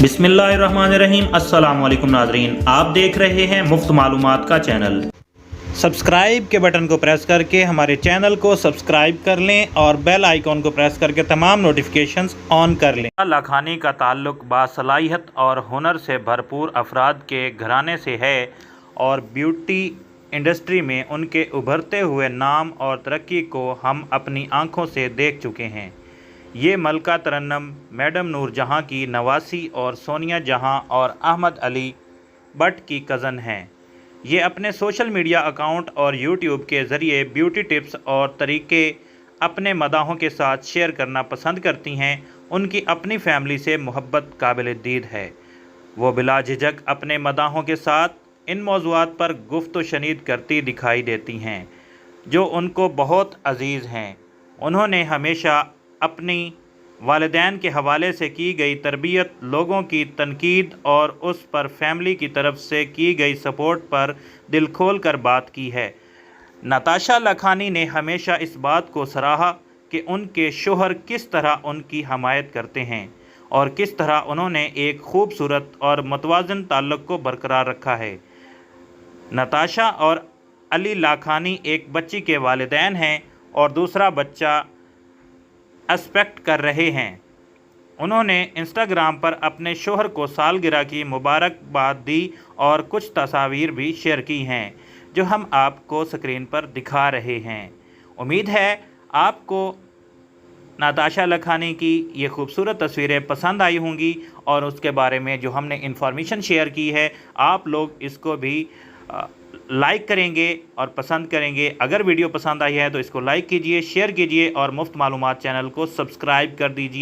बिस्मिल्लाहिर्रहमानिर्रहीम। अस्सलाम वालेकुम नाज़रीन, आप देख रहे हैं मुफ्त मालूमात का चैनल। सब्सक्राइब के बटन को प्रेस करके हमारे चैनल को सब्सक्राइब कर लें और बेल आइकॉन को प्रेस करके तमाम नोटिफिकेशंस ऑन कर लें। लाखानी का ताल्लुक़ बासलाहियत और हुनर से भरपूर अफराद के घराने से है और ब्यूटी इंडस्ट्री में उनके उभरते हुए नाम और तरक्की को हम अपनी आँखों से देख चुके हैं। ये मलका तरन्नुम मैडम नूरजहां की नवासी और सोनिया जहां और अहमद अली भट्ट की कज़न हैं। ये अपने सोशल मीडिया अकाउंट और यूट्यूब के ज़रिए ब्यूटी टिप्स और तरीक़े अपने मदाहों के साथ शेयर करना पसंद करती हैं। उनकी अपनी फैमिली से मोहब्बत काबिल-ए-दीद है। वो बिला झिझक अपने मदाहों के साथ इन मौज़ूआत पर गुफ्त शनीद करती दिखाई देती हैं जो उनको बहुत अज़ीज़ हैं। उन्होंने हमेशा अपनी वालिदैन के हवाले से की गई तरबियत, लोगों की तनकीद और उस पर फैमिली की तरफ से की गई सपोर्ट पर दिल खोल कर बात की है। नताशा लखानी ने हमेशा इस बात को सराहा कि उनके शोहर किस तरह उनकी हमायत करते हैं और किस तरह उन्होंने एक खूबसूरत और मुतवाज़िन ताल्लुक़ को बरकरार रखा है। नताशा और अली लाखानी एक बच्ची के वालिदैन हैं और दूसरा बच्चा एक्सपेक्ट कर रहे हैं। उन्होंने इंस्टाग्राम पर अपने शोहर को सालगिरह की मुबारकबाद दी और कुछ तस्वीर भी शेयर की हैं जो हम आपको स्क्रीन पर दिखा रहे हैं। उम्मीद है आपको नताशा लखानी की ये खूबसूरत तस्वीरें पसंद आई होंगी और उसके बारे में जो हमने इंफॉर्मेशन शेयर की है आप लोग इसको भी लाइक करेंगे और पसंद करेंगे। अगर वीडियो पसंद आई है तो इसको लाइक कीजिए, शेयर कीजिए और मुफ्त मालूमात चैनल को सब्सक्राइब कर दीजिए।